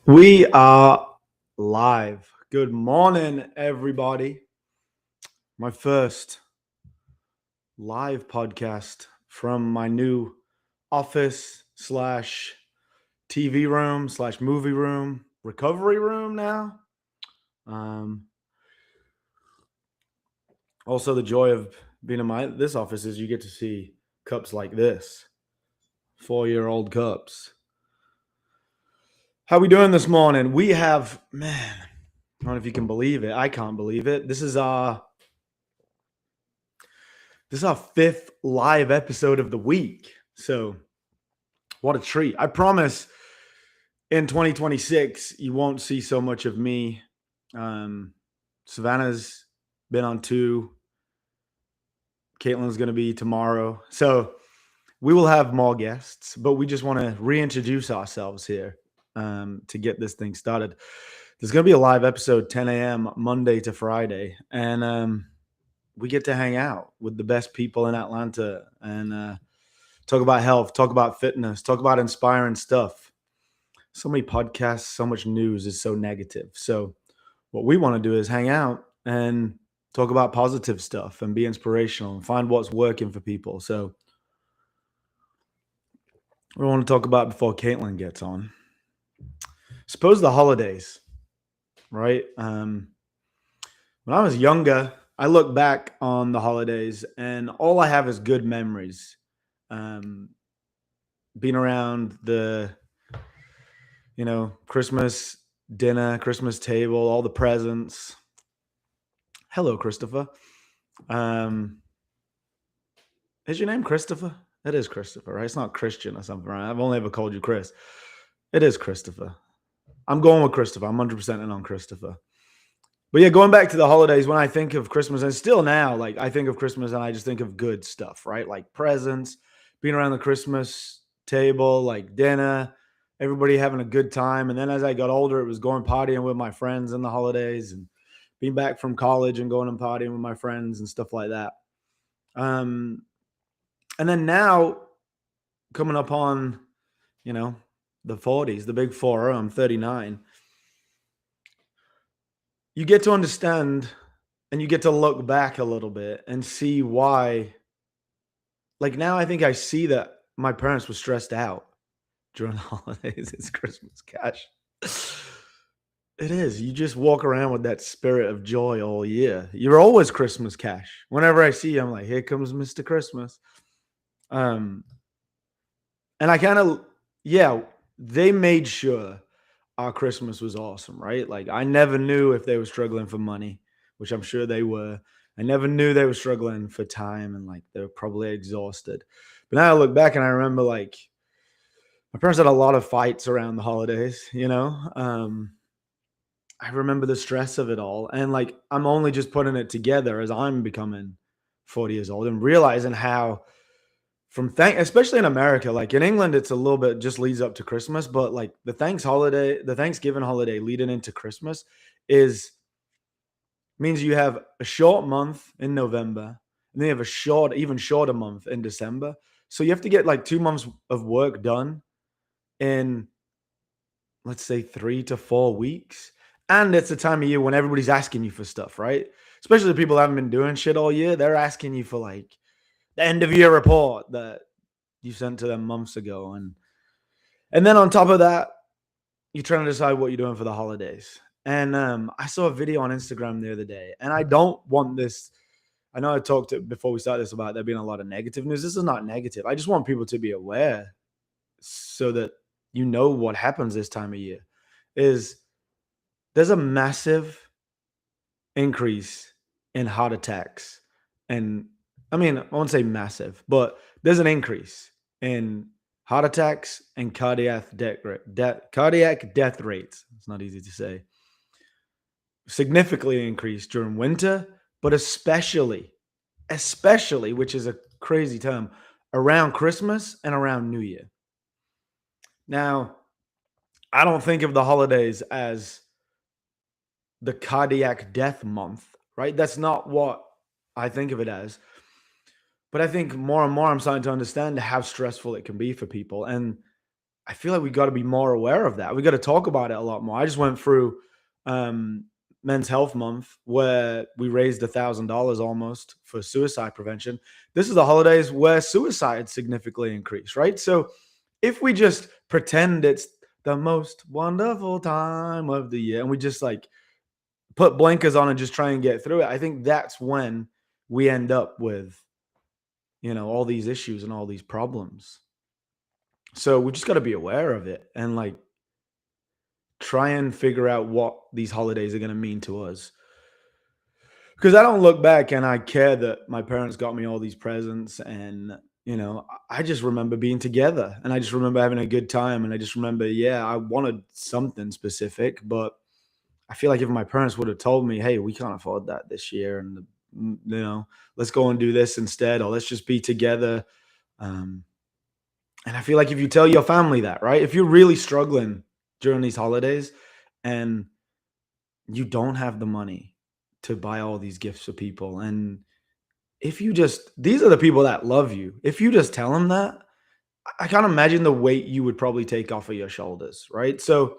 We are live. Good morning, everybody. My first live podcast from my new office slash TV room slash movie room, recovery room now. Um, Also, the joy of being in this office is you get to see cups like this, 4-year-old cups. How we doing this morning? We have, man, I don't know if you can believe it. I can't believe it. This is our fifth live episode of the week. So, what a treat. I promise in 2026, you won't see so much of me. Savannah's been on 2. Caitlin's going to be tomorrow. So, we will have more guests, but we just want to reintroduce ourselves here to get this thing started. There's going to be a live episode 10 a.m. Monday to Friday. And we get to hang out with the best people in Atlanta and talk about health, talk about fitness, talk about inspiring stuff. So many podcasts, so much news is so negative. So what we want to do is hang out and talk about positive stuff and be inspirational and find what's working for people. So we want to talk about before Caitlin gets on. Suppose the holidays, right? When I was younger, I look back on the holidays and all I have is good memories. Being around the, Christmas dinner, Christmas table, all the presents. Hello, Christopher. Is your name Christopher? It is Christopher, right? It's not Christian or something, right? I've only ever called you Chris. It is Christopher. I'm going with Christopher. I'm 100% in on Christopher. But yeah, going back to the holidays, when I think of Christmas, and still now, like I think of Christmas and I just think of good stuff, right? Like presents, being around the Christmas table, like dinner, everybody having a good time. And then as I got older, it was going partying with my friends in the holidays and being back from college and going and partying with my friends and stuff like that. And then now coming up on, the 40s, the big 4. I'm 39. You get to understand and you get to look back a little bit and see why. Like now I think I see that my parents were stressed out during the holidays. It's Christmas cash. It is. You just walk around with that spirit of joy all year. You're always Christmas cash. Whenever I see you, I'm like, here comes Mr. Christmas. And I kind of, yeah, they made sure our Christmas was awesome, right? Like I never knew if they were struggling for money, which I'm sure they were. I never knew they were struggling for time and like they were probably exhausted. But now I look back and I remember like my parents had a lot of fights around the holidays. I remember the stress of it all. And like I'm only just putting it together as I'm becoming 40 years old and realizing how especially in America, like in England, it's a little bit just leads up to Christmas, but like the Thanksgiving holiday leading into Christmas is means you have a short month in November and then you have even shorter month in December. So you have to get like 2 months of work done in, let's say, 3 to 4 weeks. And it's a time of year when everybody's asking you for stuff, right? Especially the people that haven't been doing shit all year. They're asking you for like the end of year report that you sent to them months ago. And then on top of that, you're trying to decide what you're doing for the holidays. And I saw a video on Instagram the other day, and I don't want this. I know I talked before we started this about there being a lot of negative news. This is not negative. I just want people to be aware so that you know what happens this time of year. There's a massive increase in heart attacks. And I mean, I won't say massive, but there's an increase in heart attacks and cardiac death rates. It's not easy to say. Significantly increased during winter, but especially, which is a crazy term, around Christmas and around New Year. Now, I don't think of the holidays as the cardiac death month, right? That's not what I think of it as. But I think more and more I'm starting to understand how stressful it can be for people. And I feel like we got to be more aware of that. We got to talk about it a lot more. I just went through um, Men's Health Month where we raised $1,000 almost for suicide prevention. This is the holidays where suicide significantly increased, right? So if we just pretend it's the most wonderful time of the year and we just like put blinkers on and just try and get through it, I think that's when we end up with, all these issues and all these problems. So we just got to be aware of it and like try and figure out what these holidays are going to mean to us. Because I don't look back and I care that my parents got me all these presents and I just remember being together and I just remember having a good time and I just remember, yeah, I wanted something specific, but I feel like if my parents would have told me, hey, we can't afford that this year and let's go and do this instead or let's just be together. um, And I feel like if you tell your family that, right? If you're really struggling during these holidays and you don't have the money to buy all these gifts for people, and if you just, these are the people that love you. If you just tell them that, I can't imagine the weight you would probably take off of your shoulders, right? So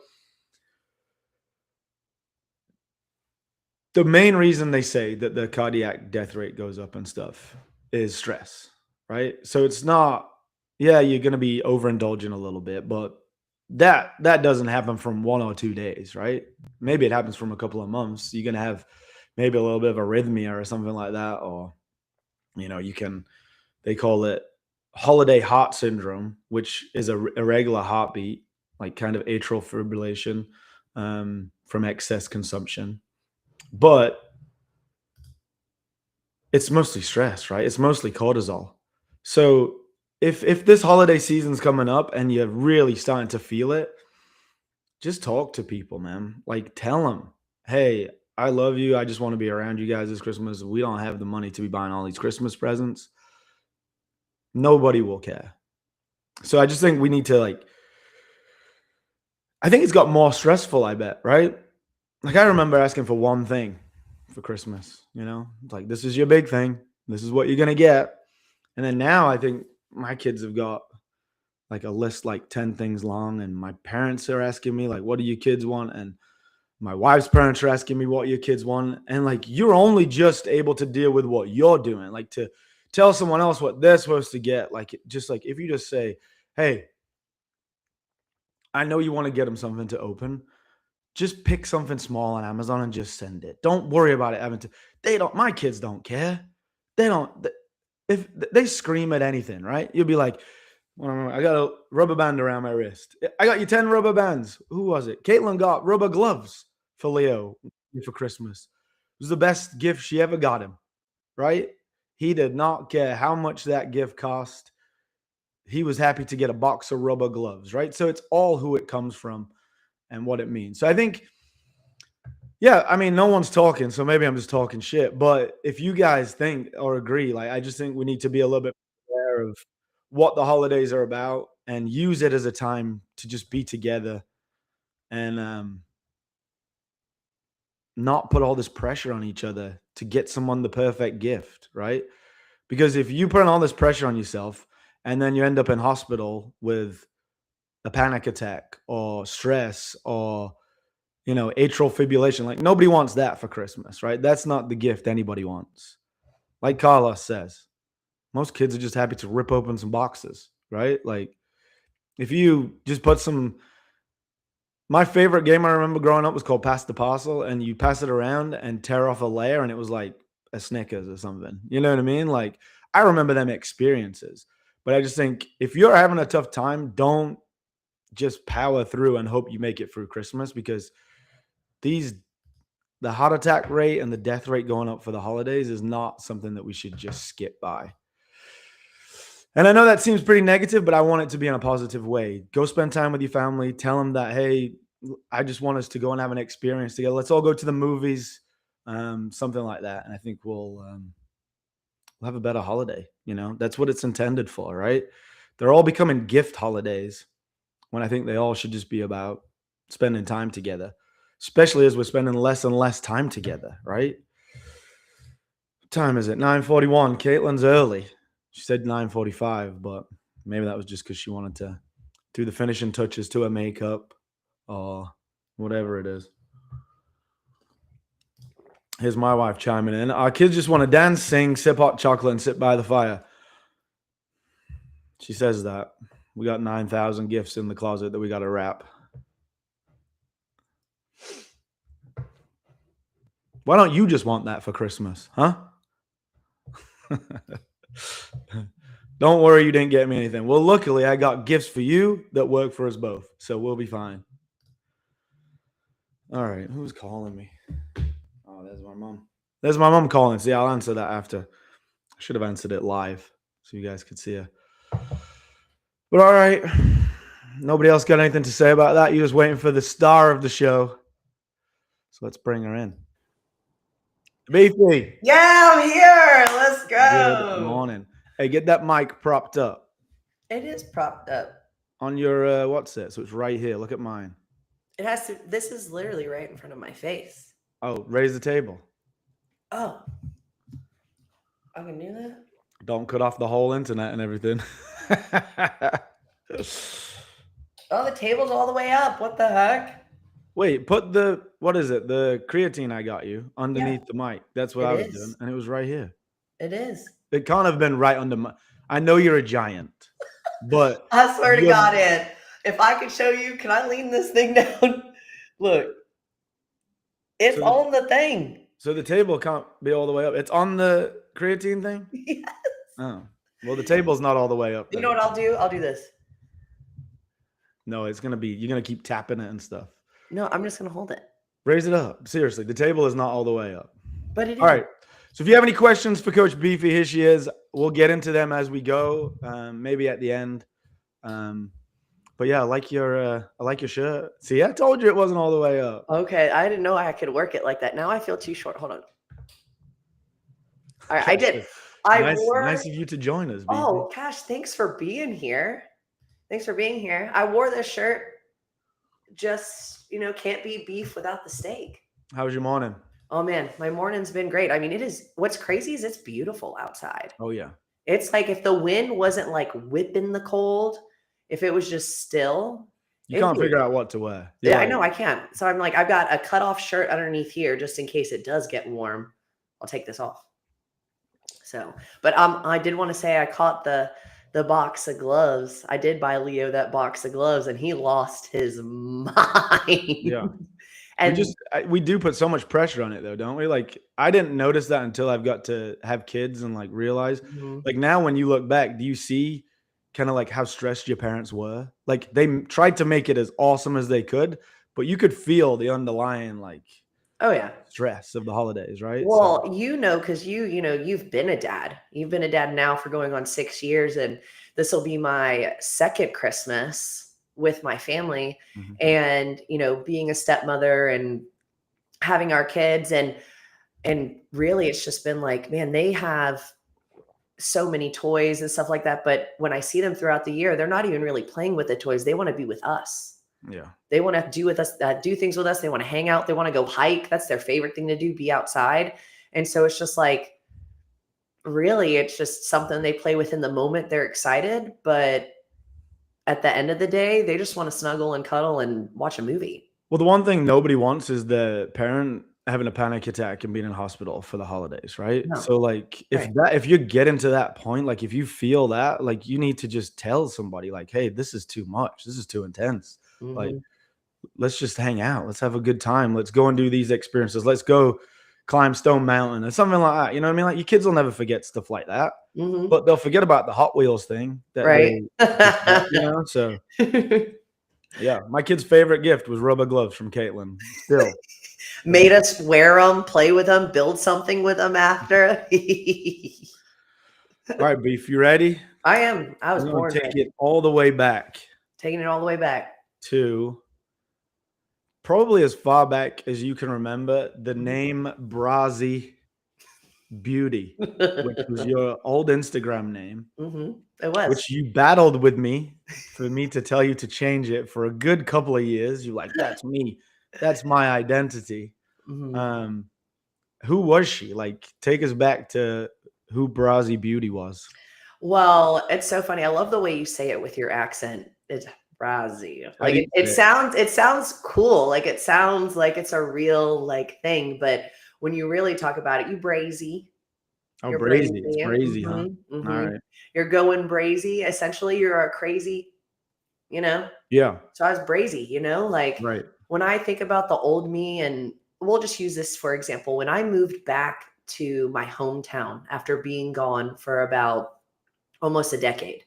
the main reason they say that the cardiac death rate goes up and stuff is stress, right? So it's not, yeah, you're going to be overindulging a little bit, but that doesn't happen from 1 or 2 days, right? Maybe it happens from a couple of months. You're going to have maybe a little bit of arrhythmia or something like that, or you can, they call it holiday heart syndrome, which is a irregular heartbeat, like kind of atrial fibrillation from excess consumption. But it's mostly stress, right? It's mostly cortisol. So if this holiday season's coming up and you're really starting to feel it, just talk to people, man. Like tell them, "Hey, I love you. I just want to be around you guys this Christmas. We don't have the money to be buying all these Christmas presents." Nobody will care. So I just think we need to like, I think it's got more stressful, I bet, right? Like I remember asking for one thing for Christmas, It's like this is your big thing. This is what you're going to get. And then now I think my kids have got like a list like 10 things long, and my parents are asking me like, what do your kids want? And my wife's parents are asking me what your kids want. And like you're only just able to deal with what you're doing. Like to tell someone else what they're supposed to get, like just like if you just say, hey, I know you want to get them something to open. Just pick something small on Amazon and just send it. Don't worry about it having to. They don't. My kids don't care. They don't. If they scream at anything, right? You'll be like, well, I got a rubber band around my wrist. I got you 10 rubber bands. Who was it? Caitlin got rubber gloves for Leo for Christmas. It was the best gift she ever got him, right? He did not care how much that gift cost. He was happy to get a box of rubber gloves, right? So it's all who it comes from and what it means. So I think, yeah, I mean, no one's talking, so maybe I'm just talking shit. But if you guys think or agree, like, I just think we need to be a little bit aware of what the holidays are about and use it as a time to just be together and not put all this pressure on each other to get someone the perfect gift, right? Because if you put all this pressure on yourself and then you end up in hospital with a panic attack or stress or atrial fibrillation. Like nobody wants that for Christmas, right? That's not the gift anybody wants. Like Carlos says, most kids are just happy to rip open some boxes, right? Like if you just put some, my favorite game I remember growing up was called Pass the Parcel, and you pass it around and tear off a layer, and it was like a Snickers or something. You know what I mean? Like I remember them experiences, but I just think if you're having a tough time, don't just power through and hope you make it through Christmas because these the heart attack rate and the death rate going up for the holidays is not something that we should just skip by. And I know that seems pretty negative, but I want it to be in a positive way. Go spend time with your family. Tell them that, hey, I just want us to go and have an experience together. Let's all go to the movies, something like that. And I think we'll have a better holiday. That's what it's intended for, right? They're all becoming gift holidays when I think they all should just be about spending time together, especially as we're spending less and less time together, right? What time is it? 9:41. Caitlin's early. She said 9:45, but maybe that was just because she wanted to do the finishing touches to her makeup or whatever it is. Here's my wife chiming in. Our kids just want to dance, sing, sip hot chocolate, and sit by the fire. She says that. We got 9,000 gifts in the closet that we got to wrap. Why don't you just want that for Christmas, huh? Don't worry, you didn't get me anything. Well, luckily, I got gifts for you that work for us both, so we'll be fine. All right, who's calling me? Oh, there's my mom. There's my mom calling. See, I'll answer that after. I should have answered it live so you guys could see her. But all right, nobody else got anything to say about that? You're just waiting for the star of the show. So let's bring her in. Beefy. Yeah, I'm here. Let's go. Good morning. Hey, get that mic propped up. It is propped up. On your, what's it? So it's right here. Look at mine. It has to, this is literally right in front of my face. Oh, raise the table. Oh. I can do that? Don't cut off the whole internet and everything. Oh, the table's all the way up. What the heck? Wait, put the, what is it? The creatine I got you underneath the mic. That's what I was doing. And it was right here. It is. It can't have been right under my, I know you're a giant, but. I swear to God, Ed, if I could show you, can I lean this thing down? Look. It's on the thing. So the table can't be all the way up. It's on the creatine thing? Yes. Oh. Well, the table's not all the way up. You know what I'll do? I'll do this. No, it's going to be, you're going to keep tapping it and stuff. No, I'm just going to hold it. Raise it up. Seriously, the table is not all the way up. But it is. All right. So if you have any questions for Coach Beefy, here she is. We'll get into them as we go, maybe at the end. But yeah, I like your shirt. See, I told you it wasn't all the way up. Okay, I didn't know I could work it like that. Now I feel too short. Hold on. All right, I did. Nice of you to join us, Beefy. Oh, Cash, thanks for being here. Thanks for being here. I wore this shirt. Just, can't be beef without the steak. How was your morning? Oh man, my morning's been great. I mean, what's crazy is it's beautiful outside. Oh yeah. It's like if the wind wasn't like whipping the cold, if it was just still. You can't figure out what to wear. Yeah, I know I can't. So I'm like, I've got a cutoff shirt underneath here just in case it does get warm. I'll take this off. So, but I did want to say I caught the box of gloves. I did buy Leo that box of gloves and he lost his mind. Yeah. And we do put so much pressure on it though, don't we? Like I didn't notice that until I've got to have kids and like realize like now when you look back, do you see kind of like how stressed your parents were? Like they tried to make it as awesome as they could, but you could feel the underlying like stress of the holidays, right? Well, because you've been a dad. You've been a dad now for going on 6 years, and this will be my second Christmas with my family. And being a stepmother and having our kids and really it's just been like, man, they have so many toys and stuff like that, but when I see them throughout the year, they're not even really playing with the toys. They want to be with us. Yeah, they want to do with us, do things with us. They want to hang out, they want to go hike. That's their favorite thing to do, be outside. And so it's just like, really, it's just something they play with in the moment. They're excited, but at the end of the day, they just want to snuggle and cuddle and watch a movie. Well, the one thing nobody wants is the parent having a panic attack and being in hospital for the holidays, right? No. So like if you get into that point, like if you feel that, like you need to just tell somebody like, hey, this is too much. This is too intense. Like, let's just hang out. Let's have a good time. Let's go and do these experiences. Let's go climb Stone Mountain or something like that. You know what I mean? Like your kids will never forget stuff like that. But they'll forget about the Hot Wheels thing. That so yeah, my kid's favorite gift was rubber gloves from Caitlin. Still made us wear them, play with them, build something with them after. All right, Beef, you ready? I am. I was born ready. Take it all the way back. Taking it all the way back to probably as far back as you can remember, the name Brazy Beauty, which was your old Instagram name. It was. Which you battled with me for me to tell you to change it for a good couple of years. You're like, that's me. That's my identity. Who was she? Like, take us back to who Brazy Beauty was. Well, it's so funny. I love the way you say it with your accent. It's brazy. How Like do you say it? it sounds cool. Like it sounds like it's a real like thing, but when you really talk about it, you brazy. Oh, You're brazy. It's brazy. brazy, huh? Mhm. Mhm. Alright. You're going brazy. Essentially, you're a crazy, you know? Yeah, So I was brazy, like right. when I think about the old me, and we'll just use this for example. When I moved back to my hometown after being gone for about almost a decade,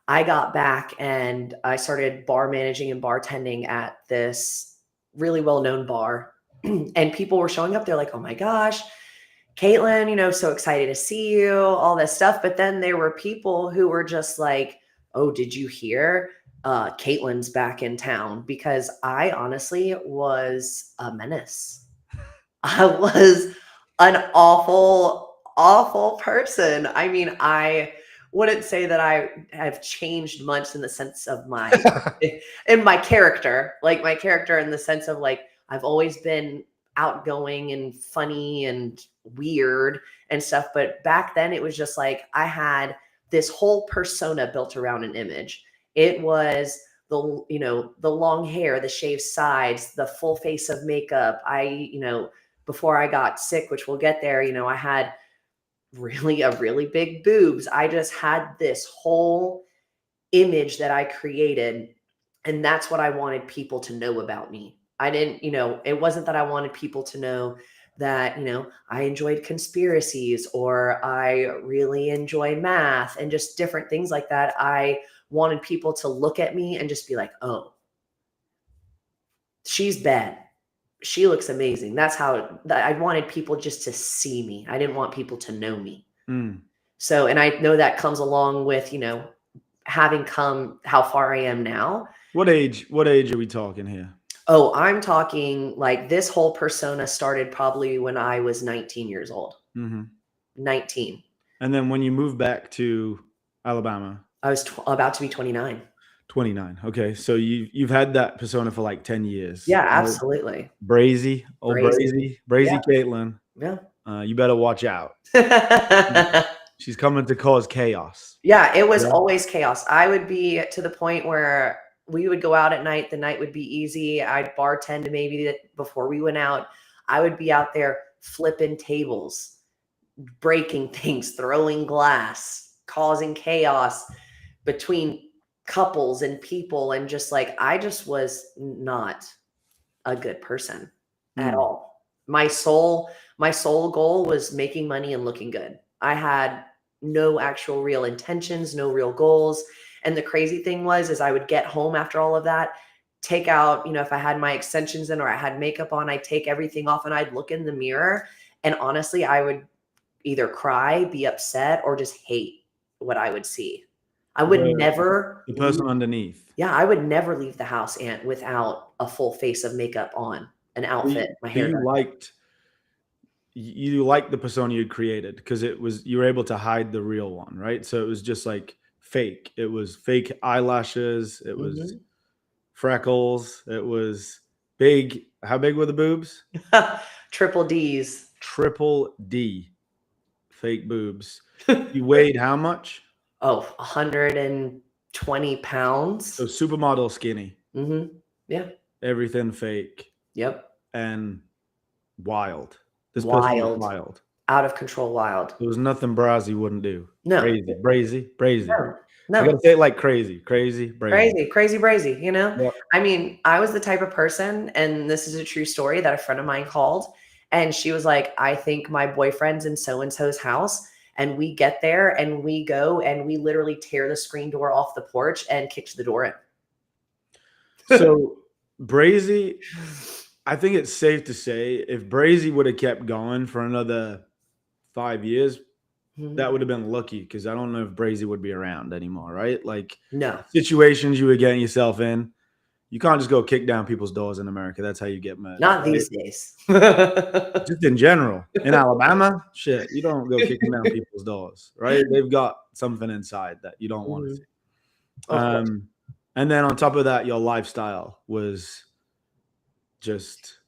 I got back and I started bar managing and bartending at this really well known bar. And people were showing up. They're like, oh my gosh, Caitlin, so excited to see you, all this stuff. But then there were people who were just like, oh, did you hear? Caitlin's back in town, because I honestly was a menace. I was an awful, awful person. I mean, I wouldn't say that I have changed much in the sense of in my character, like my character in the sense of like, I've always been outgoing and funny and weird and stuff. But back then it was just like, I had this whole persona built around an image. It was the long hair, the shaved sides, the full face of makeup. Before I got sick, which we'll get there, I had really big boobs. I just had this whole image that I created. And that's what I wanted people to know about me. I didn't, it wasn't that I wanted people to know that, I enjoyed conspiracies or I really enjoy math and just different things like that. I wanted people to look at me and just be like, oh, she's bad. She looks amazing. That's how I wanted people just to see me. I didn't want people to know me. Mm. So, and I know that comes along with, having come how far I am now. What age are we talking here? Oh, I'm talking like this whole persona started probably when I was 19 years old. Mhm. 19. And then when you moved back to Alabama, I was about to be 29. 29. Okay, so you've had that persona for like 10 years, Yeah, right? absolutely. Brazy, old Brazy. Brazy, Yeah. Brazy Caitlin. Yeah. You better watch out. She's coming to cause chaos. Yeah, it was Yeah. always chaos. I would be to the point where we would go out at night. The night would be easy. I'd bartend maybe before we went out. I would be out there flipping tables, breaking things, throwing glass, causing chaos between couples and people. And just like, I just was not a good person at Mm. all. My sole goal was making money and looking good. I had no actual real intentions, no real goals. And the crazy thing was is I would get home after all of that, take out, if I had my extensions in or I had makeup on, I'd take everything off and I'd look in the mirror. And honestly, I would either cry, be upset, or just hate what I would see. I would The never the leave person underneath. yeah, I would never leave the house and without a full face of makeup on, an So outfit, my so hair you done. liked the persona you'd created because you were able to hide the real one, right? So it was just like fake. It was fake eyelashes. It was Mhm. freckles. It was big. How big were the boobs? Triple D's. Triple D. Fake boobs. You weighed how much? Oh, 120 So pounds. supermodel skinny. Mhm. Yeah. Everything fake Yep. and wild. This person was Wild. wild. Out of control wild. There was nothing Brazy wouldn't do. No. Brazy, brazy, brazy. No. I No. gotta say it like crazy, crazy, brazy. Crazy, crazy, brazy, Yep. I mean, I was the type of person, and this is a true story that a friend of mine called, and she was like, I think my boyfriend's in so and so's house. And we get there and we go and we literally tear the screen door off the porch and kicked the door in. So brazy, I think it's safe to say if Brazy would have kept going for another 5 years, Mhm. that would have been lucky because I don't know if Brazy would be around anymore, right? Like No, situations you were getting yourself in, you can't just go kick down people's doors in America. That's how you get murdered, not right? these days. Just in general. In Alabama, shit, you don't go kicking down people's doors, right? They've got something inside that you don't want to see. Mhm. Of course. Um, and then on top of that, your lifestyle was just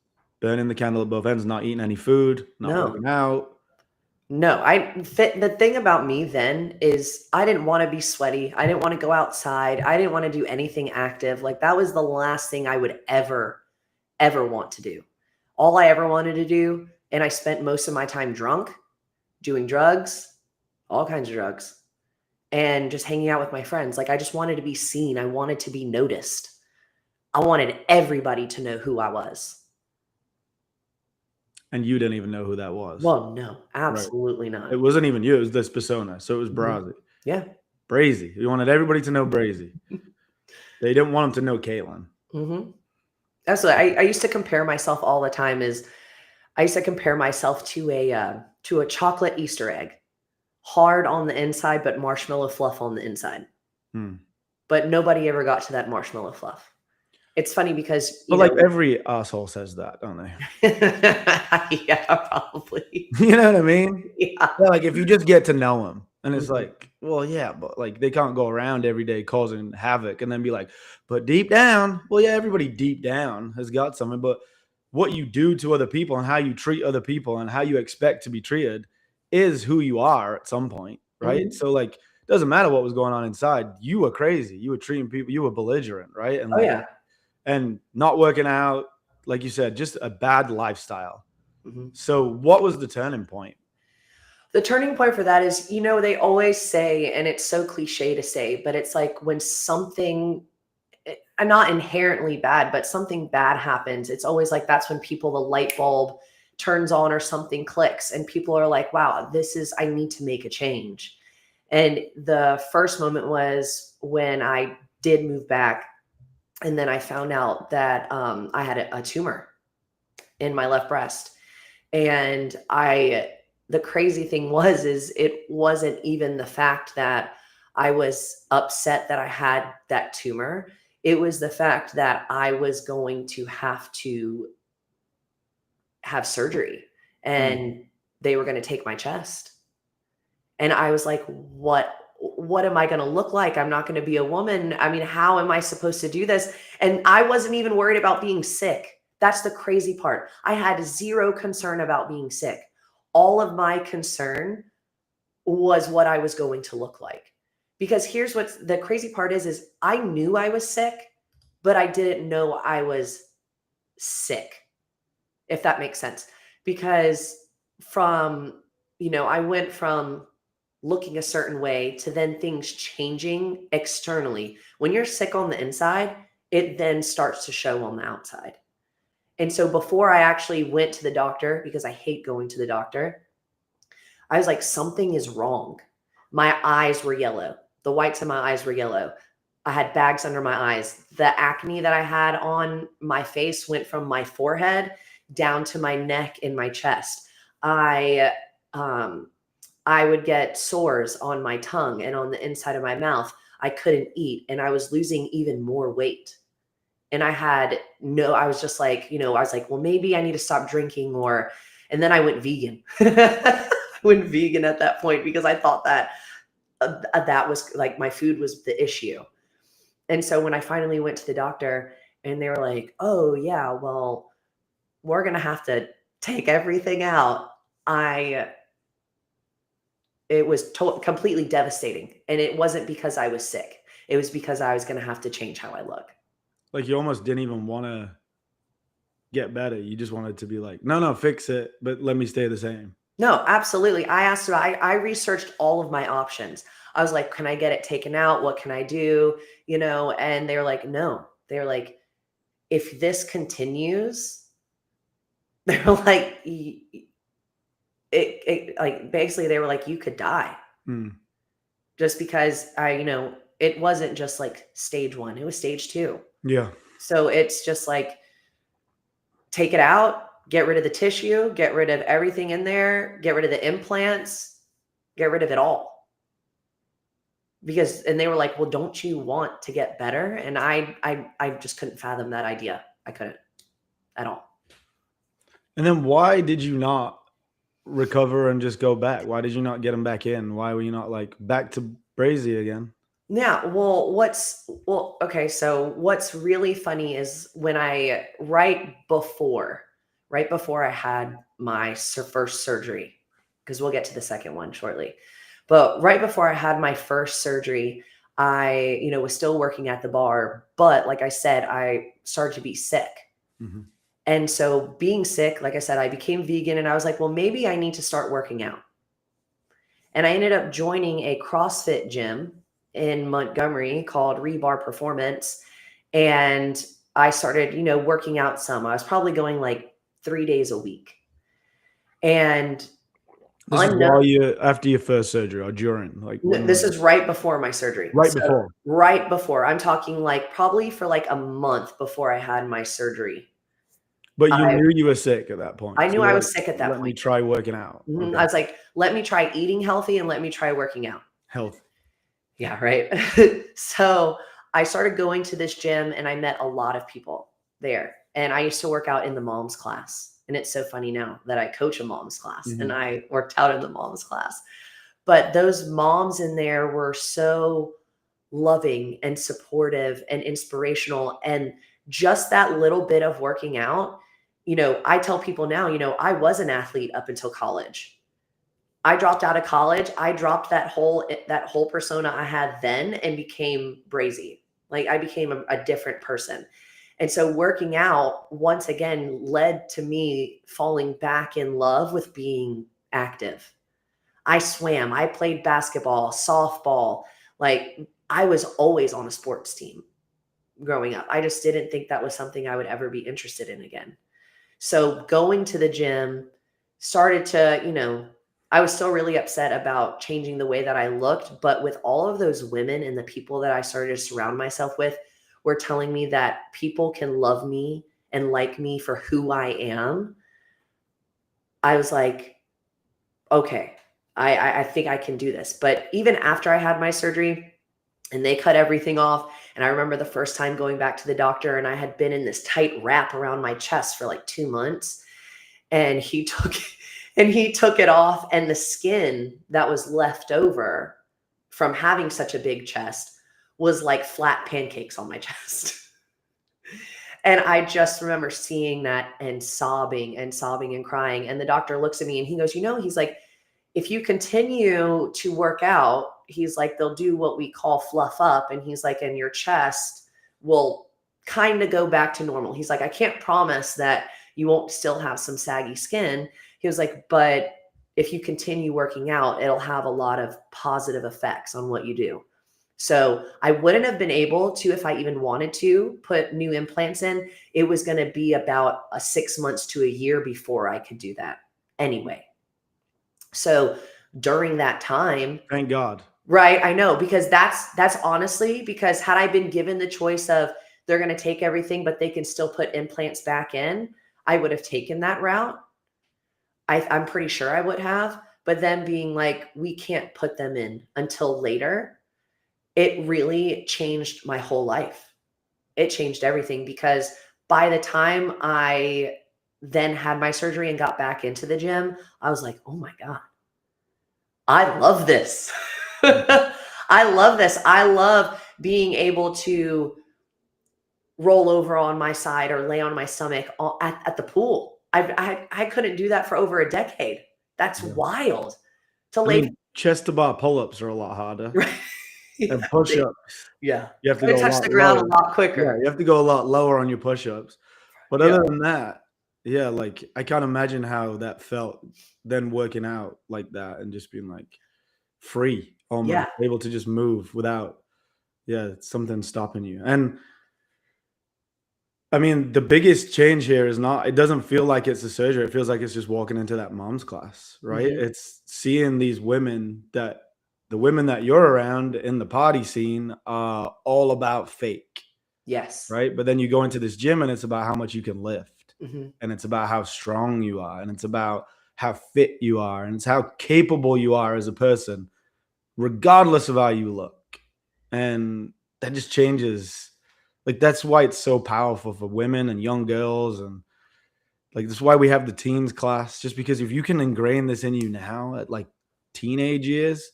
burning the candle at both ends, not eating any food, not No. working out. No, the thing about me then is I didn't want to be sweaty. I didn't want to go outside. I didn't want to do anything active. Like that was the last thing I would ever want to do. All I ever wanted to do, and I spent most of my time drunk, doing drugs, all kinds of drugs, and just hanging out with my friends. Like I just wanted to be seen. I wanted to be noticed. I wanted everybody to know who I was. And you didn't even know who that was. Well, no, Right. absolutely It not. wasn't even you, it was this persona. So it was Mhm. Brazy. Yeah. Brazy. You wanted everybody to know Brazy. They didn't want them to know Caitlin. Hmm. Absolutely. I used to compare myself all the time. I used to compare myself to a chocolate Easter egg, hard on the inside, but marshmallow fluff on the inside. Hmm. But nobody ever got to that marshmallow fluff. It's funny because, But like every asshole says that, don't they? yeah, probably. You know what I mean? Yeah. Yeah, like if you just get to know them, and it's Mhm. like, well, yeah, but like they can't go around every day causing havoc and then be like, but deep down, well, yeah, everybody deep down has got something, but what you do to other people and how you treat other people and how you expect to be treated is who you are at some point, right? Mhm. So like, it doesn't matter what was going on inside. You were crazy. You were treating people. You were belligerent, right? And Oh, like, yeah. and not working out, like you said, just a bad lifestyle. Mhm. So what was the turning point? The turning point for that is, they always say, and it's so cliche to say, but it's like when something not inherently bad, but something bad happens, it's always like that's when the light bulb turns on or something clicks and people are like, wow, I need to make a change. And the first moment was when I did move back. And then I found out that I had a tumor in my left breast. And the crazy thing is it wasn't even the fact that I was upset that I had that tumor. It was the fact that I was going to have to have surgery Hmm. and they were going to take my chest. And I was like, what am I going to look like? I'm not going to be a woman. I mean, how am I supposed to do this? And I wasn't even worried about being sick. That's the crazy part. I had zero concern about being sick. All of my concern was what I was going to look like. Because here's what's the crazy part is I knew I was sick, but I didn't know I was sick, if that makes sense. Because I went from looking a certain way to then things changing externally. When you're sick on the inside, it then starts to show on the outside. And so before I actually went to the doctor, because I hate going to the doctor, I was like, something is wrong. My eyes were yellow. The whites of my eyes were yellow. I had bags under my eyes. The acne that I had on my face went from my forehead down to my neck and my chest. I um, I would get sores on my tongue and on the inside of my mouth. I couldn't eat and I was losing even more weight. And I was just like, I was like, well, maybe I need to stop drinking and then I went vegan. I went vegan at that point because I thought that that was like my food was the issue. And so when I finally went to the doctor and they were like, oh, yeah, well, we're going to have to take everything out. I It was completely devastating, and it wasn't because I was sick. It was because I was gonna have to change how I look. Like you almost didn't even want to get better. You just wanted to be like, no, no, fix it, but let me stay the same. No, absolutely. I researched all of my options. I was like, "Can I get it taken out? What can I do?" And they were like, "No." They were like, "If this continues," they're like, like, basically, they were like, "You could die." Mm, Just because it wasn't just like stage 1, it was stage 2. yeah. So it's just like, take it out, get rid of the tissue, get rid of everything in there, get rid of the implants, get rid of it all. And they were like, "Well, don't you want to get better?" And I just couldn't fathom that idea. I couldn't at all. And then why did you not recover and just go back? Why did you not get him back in? Why were you not like back to Brazy again? Yeah, okay, so what's really funny is when I right before I had my first surgery, because we'll get to the second one shortly. But right before I had my first surgery, I, was still working at the bar, but like I said, I started to be sick. Mhm. And so being sick, like I said, I became vegan and I was like, well, maybe I need to start working out. And I ended up joining a CrossFit gym in Montgomery called Rebar Performance. And I started, working out some. I was probably going like 3 days a week. And This is while after your first surgery or during? Like, when this was it? is right before my surgery. Right So before. right before, I'm talking like probably for like a month before I had my surgery. But you I knew you were sick at that point, I so knew I you're like, was sick at that "Let me point. try working out." I Okay. was like, let me try eating healthy and let me try working out. Health. Yeah, right. So I started going to this gym and I met a lot of people there. And I used to work out in the mom's class. And it's so funny now that I coach a mom's class and Mhm. I worked out in the mom's class. But those moms in there were so loving and supportive and inspirational. And just that little bit of working out, I tell people now, I was an athlete up until college. I dropped out of college. I dropped that whole persona I had then and became brazy. Like I became a different person. And so working out once again led to me falling back in love with being active. I swam, I played basketball, softball. Like I was always on a sports team growing up. I just didn't think that was something I would ever be interested in again. So going to the gym started to, I was still really upset about changing the way that I looked. But with all of those women and the people that I started to surround myself with were telling me that people can love me and like me for who I am, I was like, okay, I think I can do this. But even after I had my surgery, and they cut everything off. And I remember the first time going back to the doctor and I had been in this tight wrap around my chest for like 2 months. And he took it off. And the skin that was left over from having such a big chest was like flat pancakes on my chest. And I just remember seeing that and sobbing and sobbing and crying. And the doctor looks at me and he goes, he's like, if you continue to work out, he's like, they'll do what we call fluff up. And he's like, and your chest will kind of go back to normal. He's like, I can't promise that you won't still have some saggy skin. He was like, but if you continue working out, it'll have a lot of positive effects on what you do. So I wouldn't have been able to, if I even wanted to, put new implants in. It was going to be about 6 months to a year before I could do that anyway. So during that time, Thank God. right, I know, because that's honestly, because had I been given the choice of they're going to take everything, but they can still put implants back in, I would have taken that route. I'm pretty sure I would have. But then being like, we can't put them in until later, it really changed my whole life. It changed everything because by the time I then had my surgery and got back into the gym, I was like, oh my God, I love this. Mhm. I love this. I love being able to roll over on my side or lay on my stomach at the pool. I couldn't do that for over a decade. That's Yeah. wild to I lay. mean, chest to bar pull-ups are a lot harder, Right. Yeah, and push-ups, yeah. you have to They go a touch lot the ground a lower. lot Yeah, quicker. you have to go a lot lower on your push-ups. But Yeah. other than that, yeah, like, I can't imagine how that felt then working out like that and just being, like, free, almost, Yeah. able to just move without, yeah, something stopping you. And I mean, the biggest change here is not, it doesn't feel like it's a surgery. It feels like it's just walking into that mom's class, right? Mhm. It's seeing these women that the women that you're around in the party scene are all about fake, Yes. right? But then you go into this gym and it's about how much you can lift, Mhm. and it's about how strong you are, and it's about how fit you are, and it's how capable you are as a person, regardless of how you look. And that just changes. Like, that's why it's so powerful for women and young girls. And like, that's why we have the teens class, just because if you can ingrain this in you now at like teenage years,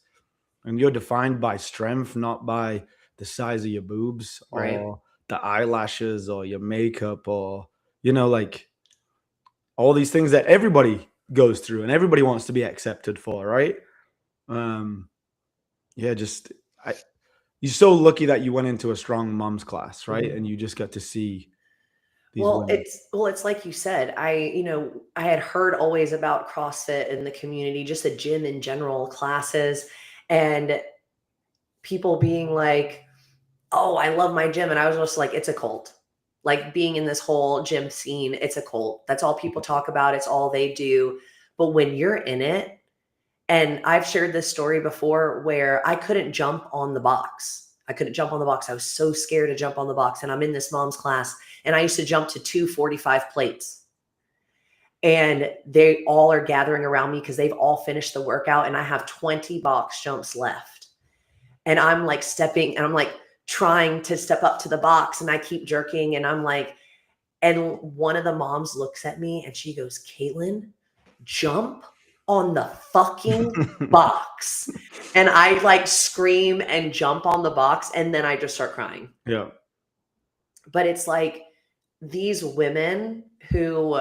and you're defined by strength, not by the size of your boobs Right. or the eyelashes or your makeup or, like all these things that everybody goes through and everybody wants to be accepted for, right? Um, yeah, just I you're so lucky that you went into a strong mom's class, right? Mhm. And you just got to see these Well, women. it's like you said, I had heard always about CrossFit in the community, just the gym in general, classes, and people being like, "Oh, I love my gym," and I was just like, "It's a cult." Like, being in this whole gym scene, it's a cult. That's all people talk about, it's all they do. But when you're in it, and I've shared this story before where I couldn't jump on the box. I couldn't jump on the box. I was so scared to jump on the box, and I'm in this mom's class, and I used to jump to 245 plates. And they all are gathering around me because they've all finished the workout, and I have 20 box jumps left. And I'm like stepping, and I'm like trying to step up to the box, and I keep jerking, and I'm like, and one of the moms looks at me and she goes, "Caitlin, jump on the fucking box." And I like scream and jump on the box, and then I just start crying. Yeah. But it's like these women who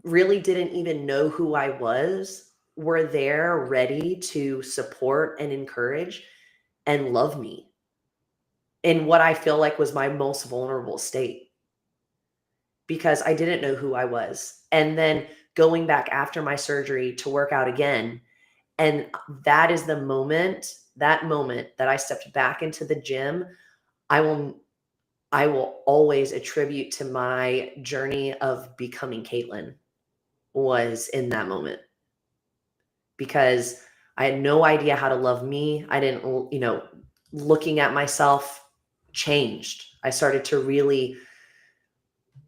really didn't even know who I was were there ready to support and encourage and love me in what I feel like was my most vulnerable state, because I didn't know who I was. And then going back after my surgery to work out again. And that is the moment, that moment that I stepped back into the gym, I will I will always attribute to my journey of becoming Caitlin, was in that moment, because I had no idea how to love me. I didn't, looking at myself changed. I started to really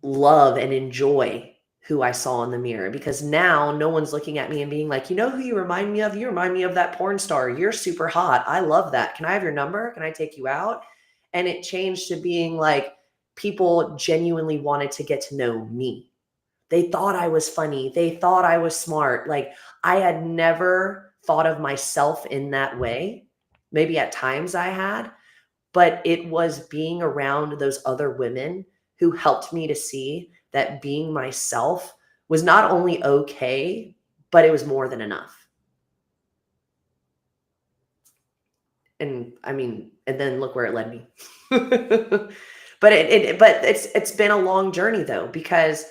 love and enjoy who I saw in the mirror, because now no one's looking at me and being like, "You know who you remind me of? You remind me of that porn star. You're super hot. I love that. Can I have your number? Can I take you out?" And it changed to being like people genuinely wanted to get to know me. They thought I was funny. They thought I was smart. Like, I had never thought of myself in that way. Maybe at times I had, but it was being around those other women who helped me to see that being myself was not only okay, but it was more than enough. And I mean, and then look where it led me. But it's been a long journey though, because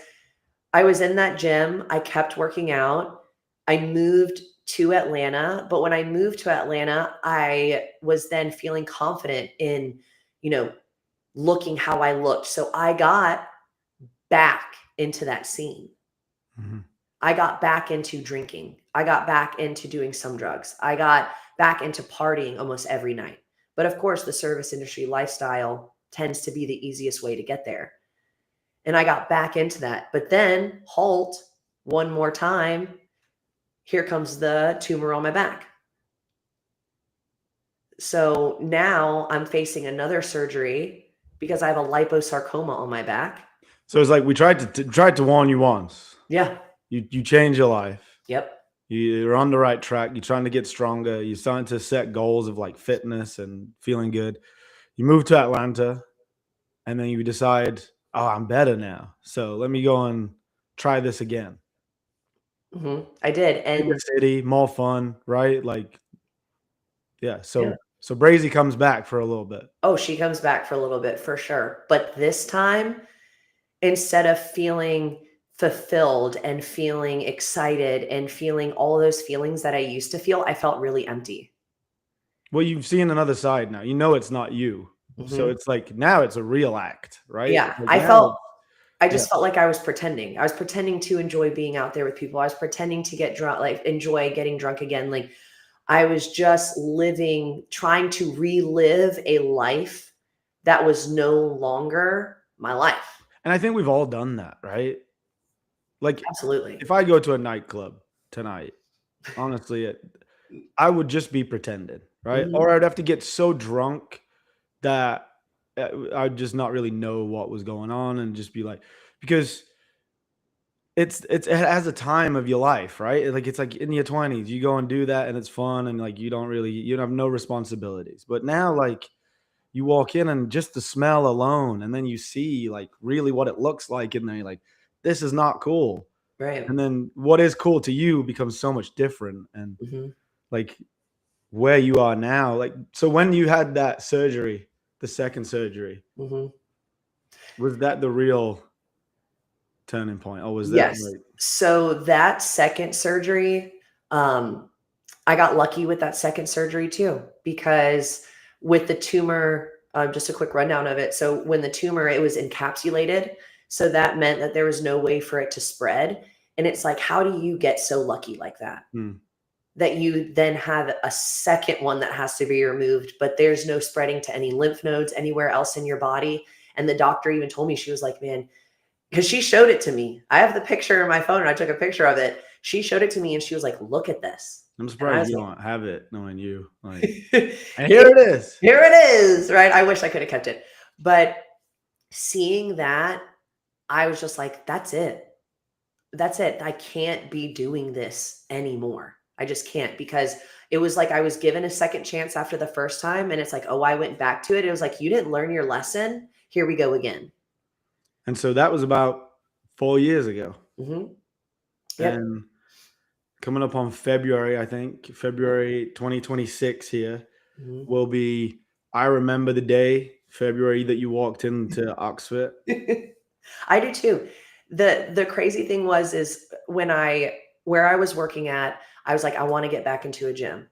I was in that gym, I kept working out. I moved to Atlanta, but when I moved to Atlanta, I was then feeling confident in, you know, looking how I looked. So I got back into that scene. Mhm. I got back into drinking. I got back into doing some drugs. I got back into partying almost every night. But of course, the service industry lifestyle tends to be the easiest way to get there. And I got back into that. But then, halt, one more time, here comes the tumor on my back. So now I'm facing another surgery because I have a liposarcoma on my back. So it's like we tried to warn you once. Yeah. You change your life. Yep. You're on the right track. You're trying to get stronger. You're starting to set goals of like fitness and feeling good. You move to Atlanta and then you decide, oh, I'm better now. So let me go and try this again. I did. Bigger And city, more fun, right? Like, yeah. yeah. So Brazy comes back for a little bit. Oh, she comes back for a little bit for sure. But this time, instead of feeling fulfilled and feeling excited and feeling all those feelings that I used to feel, I felt really empty. Well, you've seen another side now. You know it's not you. So Mhm. it's like now it's a real act, right? Yeah, Like now, I yeah. just felt like I was pretending. I was pretending to enjoy being out there with people. I was pretending to get drunk, like enjoy getting drunk again. Like, I was just living, trying to relive a life that was no longer my life. And I think we've all done that, right? Like Absolutely. if I go to a nightclub tonight, honestly, I would just be pretending, right? Mhm. Or I'd have to get so drunk that I'd just not really know what was going on and just be like, because it has a time of your life, right? Like it's like in your 20s, you go and do that and it's fun and like you don't have no responsibilities. But now like you walk in and just the smell alone, and then you see like really what it looks like in there, you're like, this is not cool. Right. And then what is cool to you becomes so much different. And Mhm. like where you are now, like, so when you had that surgery, the second surgery, Mhm. was that the real turning point? Or was that Yes. like, So that second surgery, um, I got lucky with that second surgery too, because with the tumor, just a quick rundown of it. So when the tumor, it was encapsulated. So that meant that there was no way for it to spread. And it's like, how do you get so lucky like that? hmm, That you then have a second one that has to be removed, but there's no spreading to any lymph nodes anywhere else in your body. And the doctor even told me, she was like, man, because she showed it to me. I have the picture in my phone and I took a picture of it. She showed it to me and she was like, look at this. I'm And I surprised was you like, don't have it knowing you. Like, and here it, it is. here it is, right? I wish I could have kept it. But seeing that, I was just like, that's it. That's it. I can't be doing this anymore. I just can't, because it was like I was given a second chance after the first time. And it's like, oh, I went back to it. It was like, you didn't learn your lesson. Here we go again. And so that was about 4 years ago. Hmm. Yep. And coming up on February, I think, February 2026 here Mhm. will be, I remember the day, February, that you walked into Oxford. I do too. The crazy thing was is when I where I was working at, I was like, I want to get back into a gym.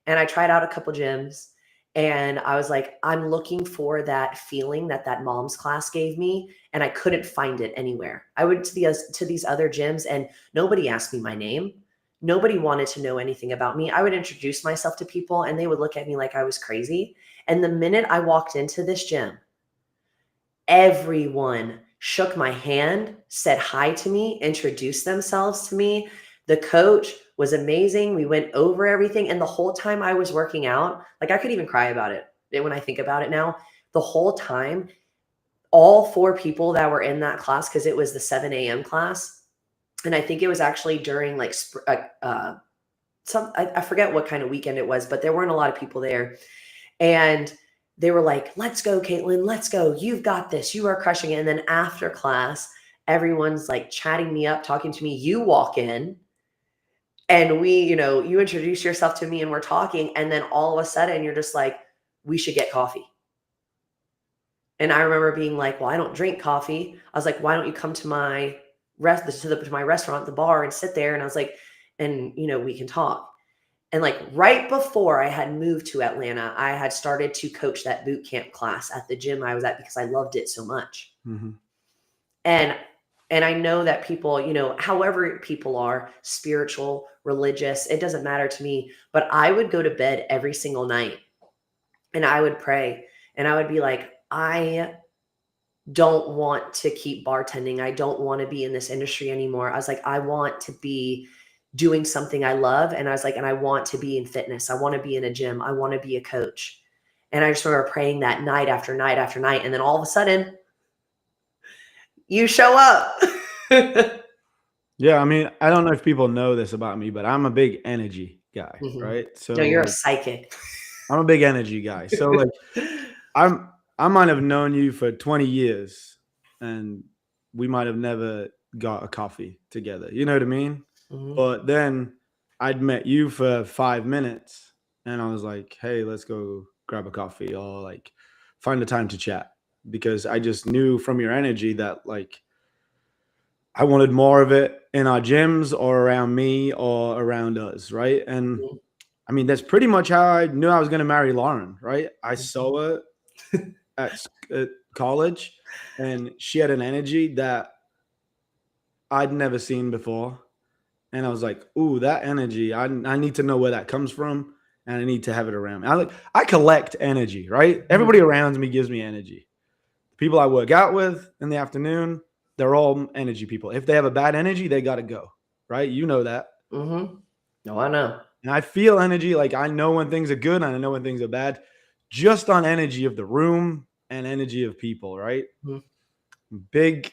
And I tried out a couple gyms and I was like, I'm looking for that feeling that that mom's class gave me, and I couldn't find it anywhere. I went to these other gyms and nobody asked me my name. Nobody wanted to know anything about me. I would introduce myself to people and they would look at me like I was crazy. And the minute I walked into this gym, everyone shook my hand, said hi to me, introduced themselves to me. The coach was amazing. We went over everything. And the whole time I was working out, like I could even cry about it when I think about it now. The whole time, all four people that were in that class, because it was the 7 a.m. class. And I think it was actually during like I forget what kind of weekend it was, but there weren't a lot of people there. And they were like, let's go, Caitlin, let's go. You've got this. You are crushing it. And then after class, everyone's like chatting me up, talking to me. You walk in and you introduce yourself to me and we're talking. And then all of a sudden you're just like, we should get coffee. And I remember being like, well, I don't drink coffee. I was like, why don't you come to my to my restaurant, the bar, and sit there? And I was like, and we can talk. And like right before I had moved to Atlanta, I had started to coach that boot camp class at the gym I was at because I loved it so much. Mhm. And I know that people, however people are, spiritual, religious, it doesn't matter to me, but I would go to bed every single night and I would pray and I would be like, I don't want to keep bartending. I don't want to be in this industry anymore. I was like, I want to be doing something I love. And I was like, and I want to be in fitness. I want to be in a gym. I want to be a coach. And I just remember praying that night after night after night. And then all of a sudden, you show up. Yeah, I mean, I don't know if people know this about me, but I'm a big energy guy, Mhm. right? No, So you're a like psychic. I'm a big energy guy. So like I'm I might have known you for 20 years and we might have never got a coffee together. You know what I mean? Mhm. But then I'd met you for 5 minutes and I was like, hey, let's go grab a coffee or like find a time to chat because I just knew from your energy that like I wanted more of it in our gyms or around me or around us, right? And Mhm. I mean, that's pretty much how I knew I was going to marry Lauren, right? I Mhm. saw her at college and she had an energy that I'd never seen before. And I was like, ooh, that energy, I need to know where that comes from and I need to have it around me. I collect energy, right? Mhm. Everybody around me gives me energy. People I work out with in the afternoon, they're all energy people. If they have a bad energy, they got to go, right? You know that. Mhm. No, I know. And I feel energy, like I know when things are good and I know when things are bad, just on energy of the room and energy of people, right? Mhm. Big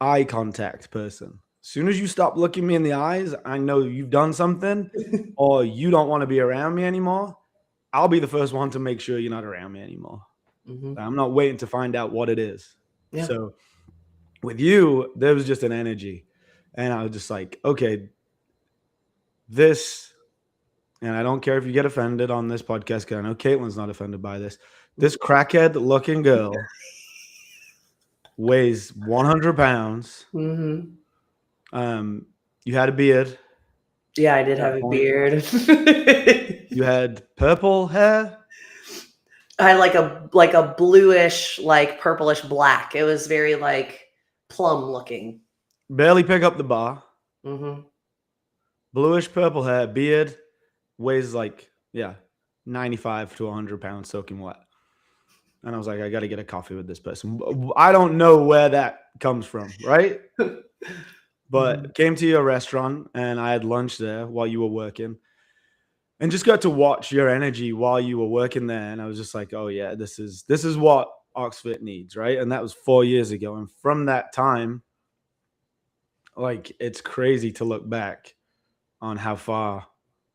eye contact person. As soon as you stop looking me in the eyes, I know you've done something or you don't want to be around me anymore. I'll be the first one to make sure you're not around me anymore. Mhm. I'm not waiting to find out what it is. Yeah. So with you, there was just an energy. And I was just like, okay, this, and I don't care if you get offended on this podcast, because I know Caitlin's not offended by this. This crackhead looking girl weighs 100 pounds. Mhm. You had a beard Yeah, I did at have that a point. beard. You had purple hair. I had like a bluish, like purplish black. It was very like plum looking. Barely pick up the bar. Mhm. Bluish purple hair, beard, weighs like, yeah, 95 to 100 pounds soaking wet. And I was like, I got to get a coffee with this person. I don't know where that comes from, right? Mhm. But came to your restaurant and I had lunch there while you were working and just got to watch your energy while you were working there. And I was just like, oh yeah, this is what Oxford needs, right? And that was 4 years ago. And from that time, like it's crazy to look back on how far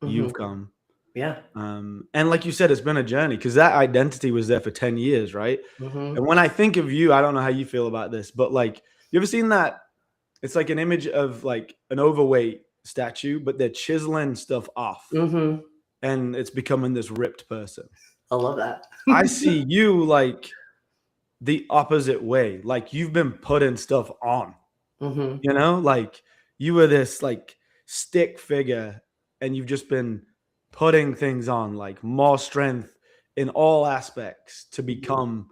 you've Mhm. come. Yeah. And like you said, it's been a journey because that identity was there for 10 years, right? Mhm. And when I think of you, I don't know how you feel about this, but like, you ever seen that? It's like an image of like an overweight statue, but they're chiseling stuff off Mhm. and it's becoming this ripped person. I love that. I see you like the opposite way. Like you've been putting stuff on, Mhm. like you were this like stick figure and you've just been putting things on, like more strength in all aspects to Mhm. become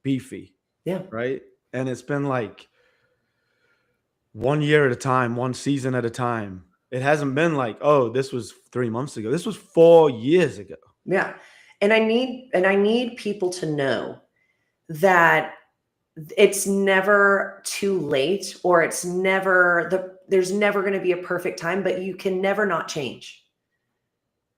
beefy, Yeah. right? And it's been like 1 year at a time, one season at a time. It hasn't been like, oh, this was 3 months ago. This was 4 years ago. Yeah. And I need people to know that it's never too late, or there's never going to be a perfect time, but you can never not change.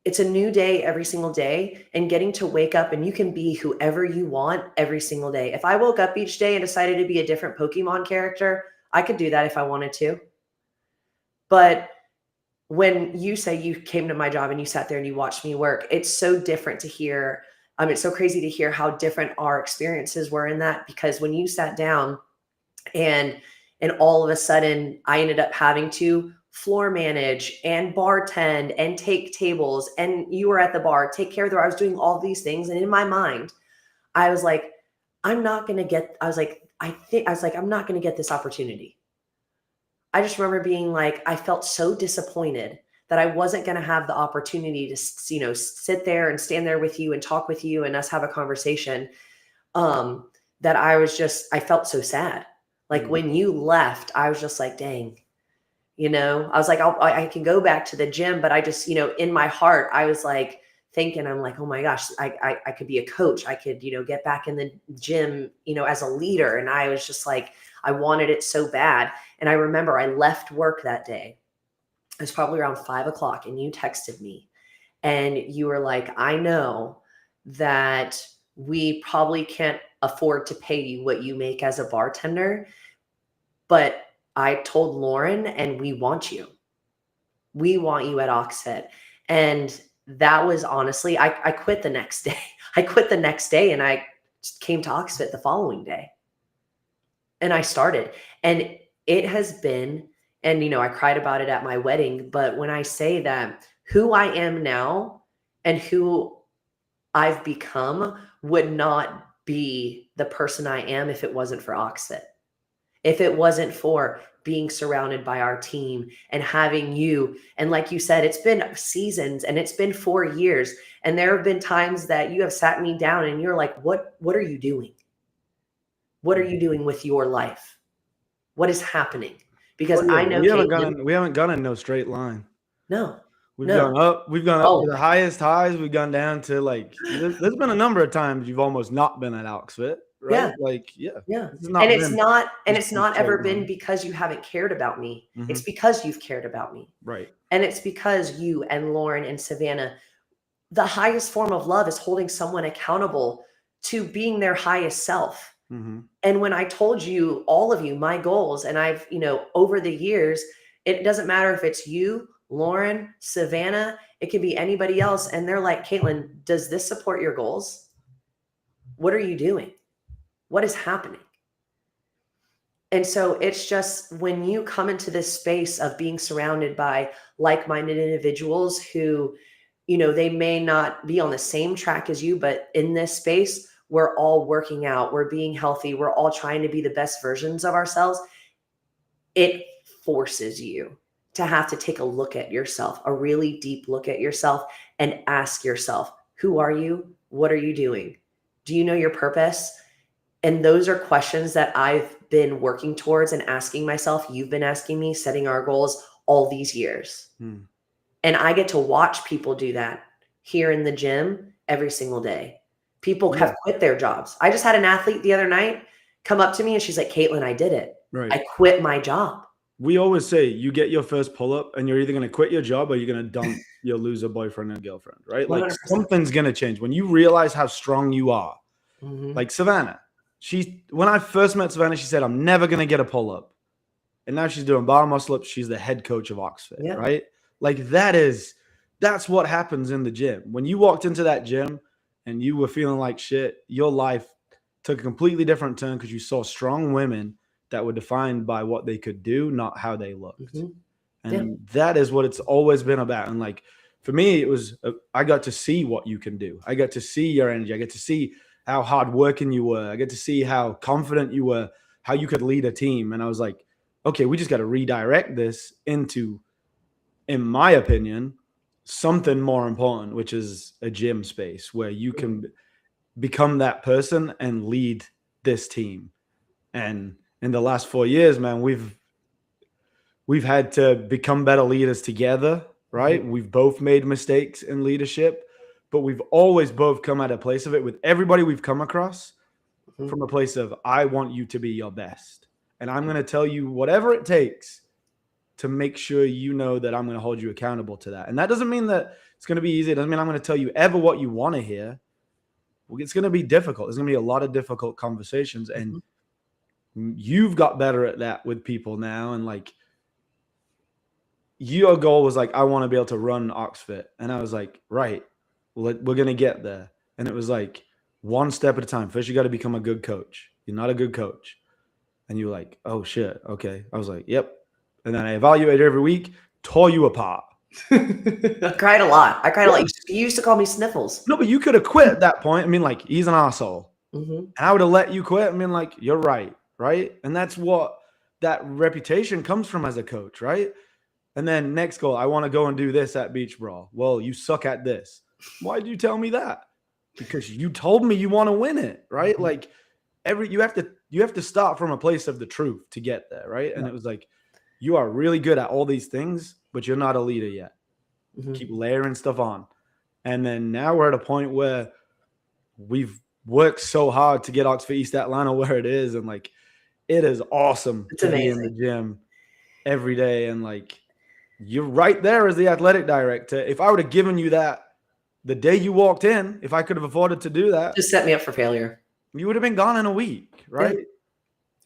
It's a new day every single day, and getting to wake up and you can be whoever you want every single day. If I woke up each day and decided to be a different Pokemon character, I could do that if I wanted to. But when you say you came to my job and you sat there and you watched me work, it's so different to hear. It's so crazy to hear how different our experiences were in that, because when you sat down and all of a sudden I ended up having to floor manage and bartend and take tables, and you were at the bar, take care of the, I was doing all these things. And in my mind, I was like, I'm not going to get, I was like, I was like, I'm not going to get this opportunity. I just remember being like, I felt so disappointed that I wasn't going to have the opportunity to, sit there and stand there with you and talk with you and us have a conversation. Um, that I felt so sad. Like Mm. when you left, I was just like, dang, I was like, I can go back to the gym, but I just, in my heart, I was like thinking, I'm like, oh my gosh, I could be a coach. I could, get back in the gym, as a leader. And I was just like, I wanted it so bad. And I remember I left work that day. It was probably around 5 o'clock, and you texted me and you were like, I know that we probably can't afford to pay you what you make as a bartender, but I told Lauren and we want you. We want you at Oxhead. And that was honestly, I quit the next day. I quit the next day and I came to Oxford the following day. And I started. And it has been, and I cried about it at my wedding. But when I say that who I am now and who I've become would not be the person I am if it wasn't for Oxford. If it wasn't for being surrounded by our team and having you, and like you said, it's been seasons and it's been 4 years. And there have been times that you have sat me down and you're like, what are you doing? What are you doing with your life? What is happening? Because Oh yeah, I know Caitlin. we haven't gone in no straight line. No, We've no. gone up. We've gone up to Oh, the highest highs. We've gone down to like. There's been a number of times you've almost not been at Oxford, right? yeah. Like, yeah, Yeah. this has And not it's been not and just it's a not ever straight been line. because you haven't cared about me. Hmm. It's because you've cared about me. Right. And it's because you and Lauren and Savannah, the highest form of love is holding someone accountable to being their highest self. Hmm. And when I told you, all of you, my goals, and I've, over the years, it doesn't matter if it's you, Lauren, Savannah, it could be anybody else. And they're like, Caitlin, does this support your goals? What are you doing? What is happening? And so it's just when you come into this space of being surrounded by like-minded individuals who, they may not be on the same track as you, but in this space, we're all working out, we're being healthy, we're all trying to be the best versions of ourselves. It forces you to have to take a look at yourself, a really deep look at yourself, and ask yourself, who are you? What are you doing? Do you know your purpose? And those are questions that I've been working towards and asking myself. You've been asking me, setting our goals all these years. Hmm. And I get to watch people do that here in the gym every single day. People Yeah, have quit their jobs. I just had an athlete the other night come up to me and she's like, Caitlin, I did it. right. I quit my job. We always say you get your first pull up and you're either going to quit your job or you're going to dump your loser boyfriend and girlfriend, right? Like 100%. something's going to change when you realize how strong you are. Mhm. Like Savannah, when I first met Savannah, she said, I'm never going to get a pull up. And now she's doing bar muscle ups. She's the head coach of Oxford, Yeah. right? Like that's what happens in the gym. When you walked into that gym and you were feeling like shit, your life took a completely different turn because you saw strong women that were defined by what they could do, not how they looked. Mhm. Yeah. And that is what it's always been about. And like for me, it was I got to see what you can do. I got to see your energy. I get to see how hardworking you were. I get to see how confident you were, how you could lead a team. And I was like, okay, we just got to redirect this into, in my opinion, something more important, which is a gym space where you can become that person and lead this team. And in the last 4 years, man, we've had to become better leaders together, Mhm. right? We've both made mistakes in leadership, but we've always both come at a place of it with everybody we've come across Mhm. from a place of, I want you to be your best. And I'm going to tell you whatever it takes to make sure you know that I'm going to hold you accountable to that. And that doesn't mean that it's going to be easy. It doesn't mean I'm going to tell you ever what you want to hear. It's going to be difficult. There's going to be a lot of difficult conversations. And Mhm. you've got better at that with people now. And like, your goal was like, I want to be able to run Oxford. And I was like, right, we're going to get there. And it was like one step at a time. First, you got to become a good coach. You're not a good coach. And you're like, oh shit. Okay. I was like, yep. And then I evaluated every week, tore you apart. I cried a lot. I cried a lot. You used to call me Sniffles. No, but you could have quit at that point. I mean, like, he's an asshole. Mhm. And I would have let you quit. I mean, like, you're right. Right. And that's what that reputation comes from as a coach. Right. And then next goal, I want to go and do this at Beach Brawl. Well, you suck at this. Why did you tell me that? Because you told me you want to win it. Right. Mhm. Like, you have to start from a place of the truth to get there. Right. And Yeah. it was like, you are really good at all these things, but you're not a leader yet. Mhm. Keep layering stuff on. And then now we're at a point where we've worked so hard to get Oxford East Atlanta where it is. And like, it is awesome It's to be in the amazing. gym every day. And like, you're right there as the athletic director. If I would have given you that the day you walked in, if I could have afforded to do that, Just set me up for failure. you would have been gone in a week. Yeah. Right.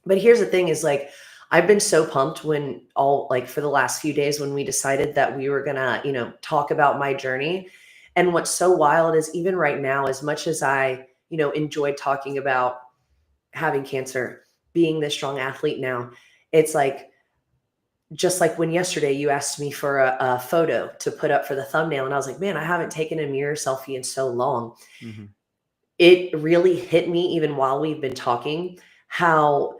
But here's the thing is like, I've been so pumped when for the last few days when we decided that we were gonna, talk about my journey. And what's so wild is even right now, as much as I, enjoyed talking about having cancer, being this strong athlete now, it's like, just like when yesterday you asked me for a photo to put up for the thumbnail. And I was like, man, I haven't taken a mirror selfie in so long. Mm-hmm. It really hit me even while we've been talking, how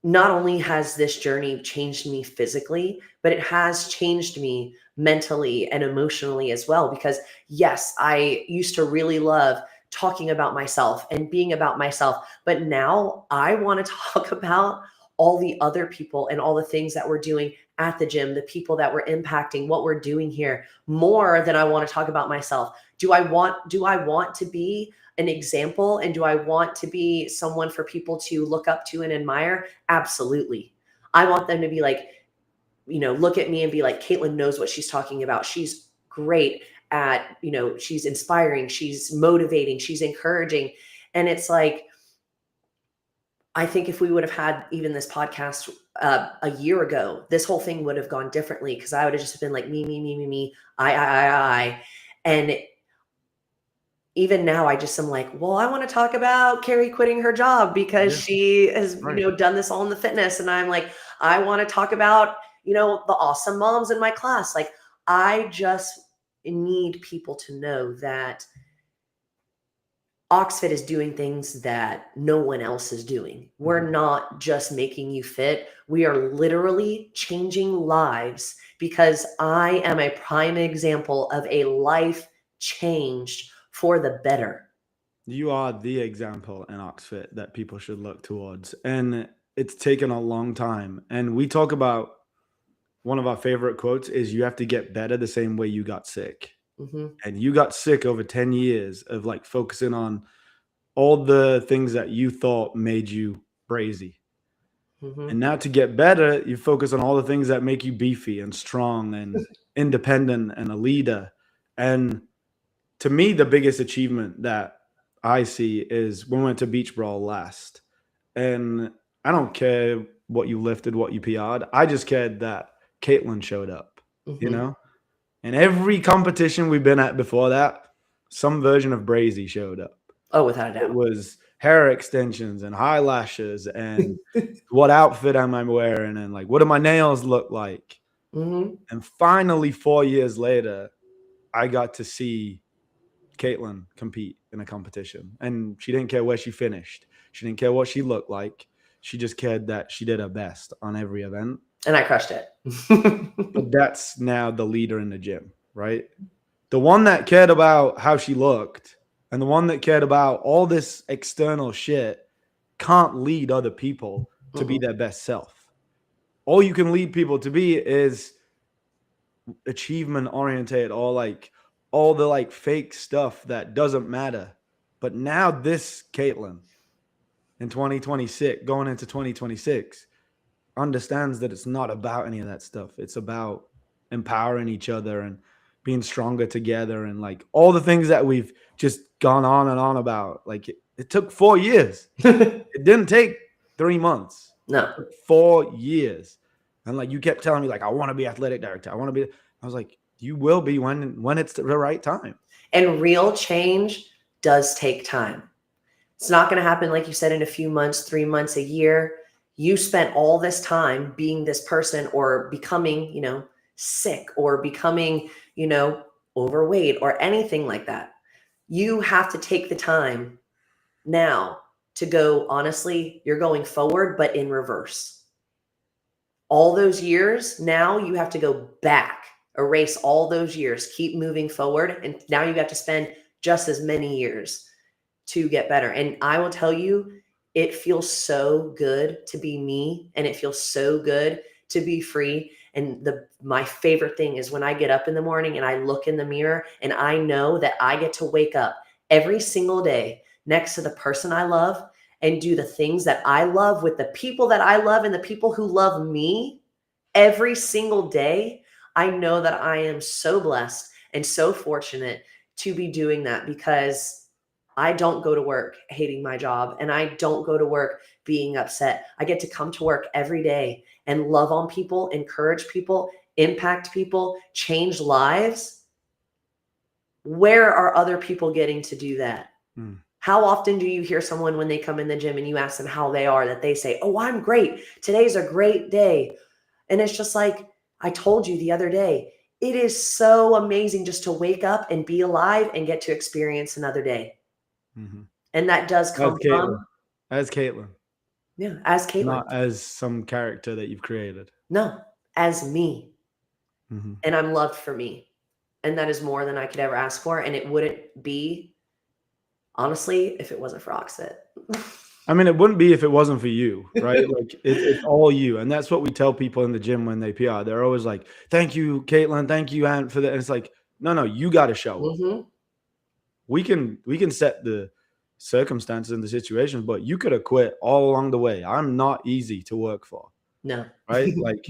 not only has this journey changed me physically, but it has changed me mentally and emotionally as well. Because yes, I used to really love talking about myself and being about myself, but now I want to talk about all the other people and all the things that we're doing at the gym, the people that we're impacting, what we're doing here, more than I want to talk about myself. Do I want to be an example, and do I want to be someone for people to look up to and admire? Absolutely. I want them to be like, look at me and be like, Caitlin knows what she's talking about. She's great at, she's inspiring, she's motivating, she's encouraging. And it's like, I think if we would have had even this podcast a year ago, this whole thing would have gone differently, because I would have just been like, me, me, me, me, me, I. And even now I just am like, well, I want to talk about Carrie quitting her job because Yeah, she has, right. done this all in the fitness. And I'm like, I want to talk about, the awesome moms in my class. Like, I just need people to know that Oxfit is doing things that no one else is doing. We're Mhm. not just making you fit. We are literally changing lives because I am a prime example of a life changed for the better. You are the example in Oxford that people should look towards, and it's taken a long time. And we talk about one of our favorite quotes is you have to get better the same way you got sick. Hmm. And you got sick over 10 years of like focusing on all the things that you thought made you brazy. And Hmm. now to get better, you focus on all the things that make you beefy and strong and independent and a leader. And to me, the biggest achievement that I see is when we went to Beach Brawl last. And I don't care what you lifted, what you PR'd. I just cared that Caitlin showed up, you Hmm. know? And every competition we've been at before that, some version of Brazy showed up. Oh, without a It doubt. was hair extensions and eyelashes and what outfit am I wearing and like what do my nails look like? Hmm. And finally, 4 years later, I got to see Caitlin compete in a competition. And she didn't care where she finished. She didn't care what she looked like. She just cared that she did her best on every event. And I crushed it. But that's now the leader in the gym, right? The one that cared about how she looked and the one that cared about all this external shit can't lead other people to be Mm-mm. their best self. All you can lead people to be is achievement oriented or like all the like fake stuff that doesn't matter. But now this Caitlin in 2026, going into 2026, understands that it's not about any of that stuff. It's about empowering each other and being stronger together and like all the things that we've just gone on and on about. Like it took 4 years. It didn't take 3 months. No. It took 4 years. And like you kept telling me, like, I want to be athletic director. I want to be. I was like, you will be when it's the right time. And real change does take time. It's not going to happen, like you said, in a few months, 3 months, a year. You spent all this time being this person or becoming, sick or becoming, overweight or anything like that. You have to take the time now to go, honestly, you're going forward, but in reverse. All those years, now you have to go back, erase all those years, keep moving forward. And now you got to spend just as many years to get better. And I will tell you, it feels so good to be me and it feels so good to be free. And my favorite thing is when I get up in the morning and I look in the mirror and I know that I get to wake up every single day next to the person I love and do the things that I love with the people that I love and the people who love me every single day. I know that I am so blessed and so fortunate to be doing that because I don't go to work hating my job and I don't go to work being upset. I get to come to work every day and love on people, encourage people, impact people, change lives. Where are other people getting to do that? Mm. How often do you hear someone when they come in the gym and you ask them how they are that they say, "Oh, I'm great. Today's a great day." And it's just like I told you the other day, it is so amazing just to wake up and be alive and get to experience another day. Mm-hmm. And that does As come Caitlin, from, as Caitlin, yeah, as Caitlin. not as some character that you've created. No, as me. Mm-hmm. And I'm loved for me. And that is more than I could ever ask for. And it wouldn't be, honestly, if it wasn't for Oxfit. I mean, it wouldn't be if it wasn't for you, right? Like it's all you, and that's what we tell people in the gym when they PR. They're always like, "Thank you, Caitlin. Thank you, Ant, for that." And it's like, no, you got to show up. Hmm. We can set the circumstances and the situations, but you could have quit all along the way. I'm not easy to work for, No. right? Like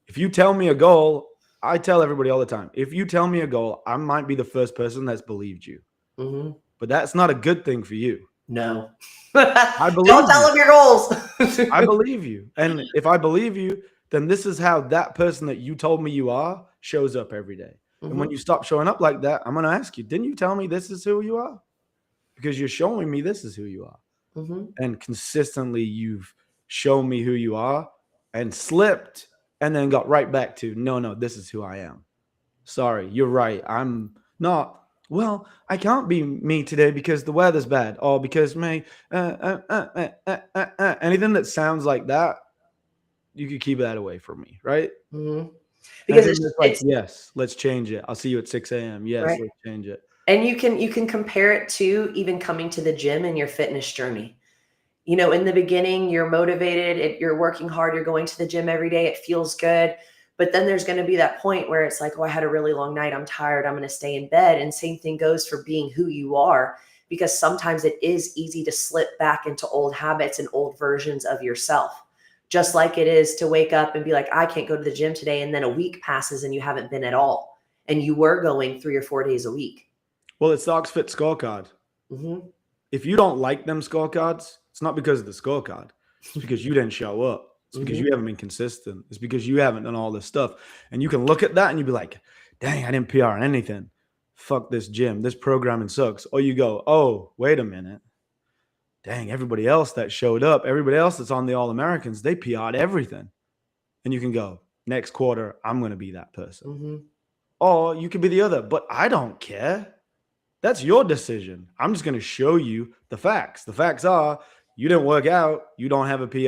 if you tell me a goal, I tell everybody all the time. If you tell me a goal, I might be the first person that's believed you, Hmm. but that's not a good thing for you. No. I Don't believe tell you. them your goals. I believe you. And if I believe you, then this is how that person that you told me you are shows up every day. And when Hmm. you stop showing up like that, I'm going to ask you, didn't you tell me this is who you are? because you're showing me this is who you are. Mhm. And consistently you've shown me who you are and slipped and then got right back to, no, this is who I am. Sorry, you're right. I'm not. Well, I can't be me today because the weather's bad, or because anything that sounds like that, you could keep that away from me, right? Mhm. Because Anything it's that's like, it's yes, let's change it. I'll see you at 6 a.m. Yes, right. let's change it. And you can compare it to even coming to the gym in your fitness journey. In the beginning, you're motivated, you're working hard, you're going to the gym every day, it feels good. But then there's going to be that point where it's like, oh, I had a really long night, I'm tired, I'm going to stay in bed. And same thing goes for being who you are, because sometimes it is easy to slip back into old habits and old versions of yourself. Just like it is to wake up and be like, I can't go to the gym today. And then a week passes and you haven't been at all. And you were going 3 or 4 days a week. Well, it's the Oxford scorecard. Mm-hmm. If you don't like them scorecards, it's not because of the scorecard. It's because you didn't show up. It's because Mm-hmm. you haven't been consistent. It's because you haven't done all this stuff. And you can look at that and you be like, dang, I didn't PR anything. Fuck this gym. This programming sucks. Or you go, oh, wait a minute. Dang, everybody else that showed up, everybody else that's on the All Americans, they PR'd everything. And you can go, next quarter, I'm going to be that person. Mm-hmm. Or you could be the other, but I don't care. That's your decision. I'm just going to show you the facts. The facts are you didn't work out, you don't have a PR.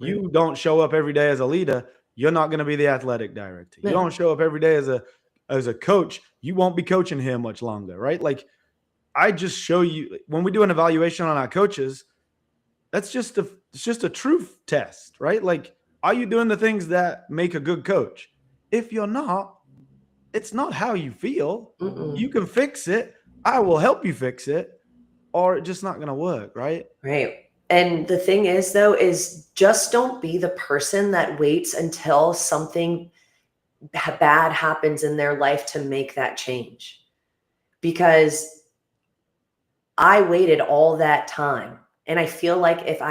Right. You don't show up every day as a leader, you're not going to be the athletic director. You No. don't show up every day as a coach, you won't be coaching here much longer, right? Like I just show you when we do an evaluation on our coaches, it's just a truth test, right? Like are you doing the things that make a good coach? If you're not, it's not how you feel. Mm-mm. You can fix it. I will help you fix it, or it's just not going to work, right? Right. And the thing is, though, is just don't be the person that waits until something bad happens in their life to make that change. Because I waited all that time. And I feel like if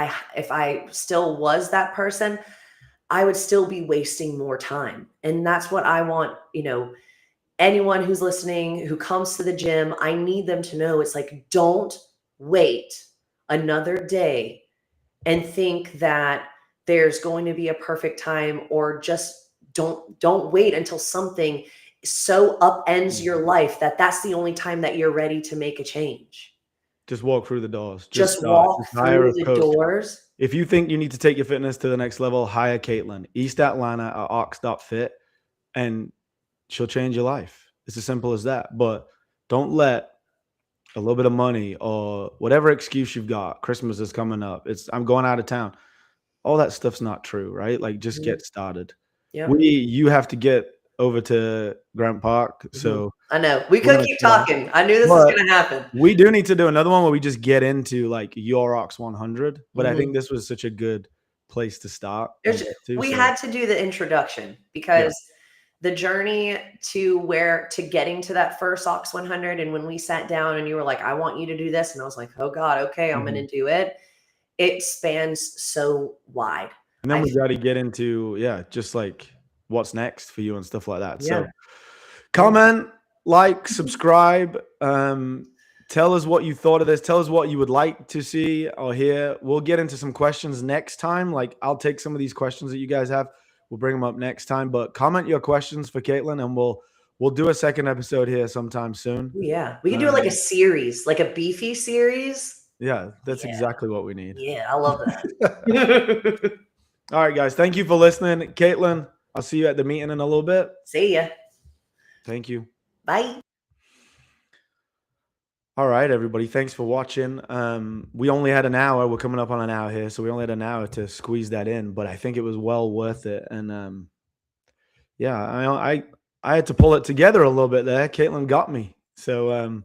I still was that person, I would still be wasting more time. And that's what I want, anyone who's listening who comes to the gym, I need them to know it's like, don't wait another day and think that there's going to be a perfect time, or just don't wait until something so upends your life that that's the only time that you're ready to make a change. Just walk through the doors. Just Just start. walk Just hire through a the coach. doors. If you think you need to take your fitness to the next level, hire Caitlin, East Atlanta at ox.fit, and she'll change your life. It's as simple as that. But don't let a little bit of money or whatever excuse you've got. Christmas is coming up. I'm going out of town. All that stuff's not true, right? Like just Mhm. get started. Yep. You have to get over to Grant Park, Mhm. so I know. We we're could gonna keep try. talking. I knew this was But gonna happen. we do need to do another one where we just get into like your OX100. But I Mhm. think this was such a good place to start and There's get to. We So had to do the introduction yeah. because the journey to getting to that first Ox 100, and when we sat down and you were like, I want you to do this, and I was like, oh God, okay, I'm Mhm. gonna do it. It spans so wide. And then I we got to get into just like what's next for you and stuff like that. Yeah, So yeah. comment, like, subscribe. Tell us what you thought of this. Tell us what you would like to see or hear. We'll get into some questions next time. Like, I'll take some of these questions that you guys have. We'll bring them up next time. But comment your questions for Caitlin, and we'll do a second episode here sometime soon. Yeah. We could do like a Um, series, like a beefy series. yeah, that's Yeah, exactly what we need. yeah, I love All that. right, guys. Thank you for listening, Caitlin. I'll see you at the meeting in a little bit. See ya. Thank you. Bye. All right, everybody. Thanks for watching. We only had an hour. We're coming up on an hour here, so we only had an hour to squeeze that in. But I think it was well worth it. And yeah, I had to pull it together a little bit there. Caitlin got me, so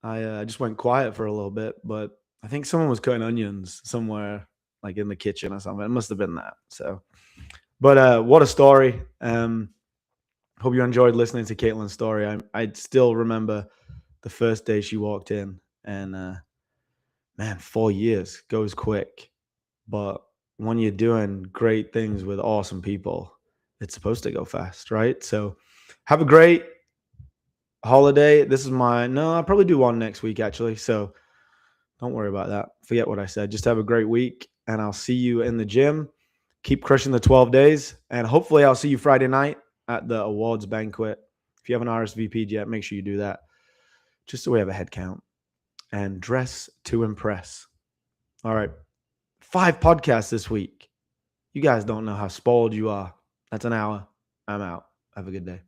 I just went quiet for a little bit. But I think someone was cutting onions somewhere, like in the kitchen or something. It must have been that. So, but what a story. Hope you enjoyed listening to Caitlin's story. I still remember the first day she walked in, and man, 4 years goes quick. But when you're doing great things with awesome people, it's supposed to go fast, right? So have a great holiday. This is no, I'll probably do one next week actually. So don't worry about that. Forget what I said. Just have a great week, and I'll see you in the gym. Keep crushing the 12 days, and hopefully I'll see you Friday night at the awards banquet. If you haven't RSVP'd yet, make sure you do that. Just so we have a head count. And dress to impress. All right. 5 podcasts this week. You guys don't know how spoiled you are. That's an hour. I'm out. Have a good day.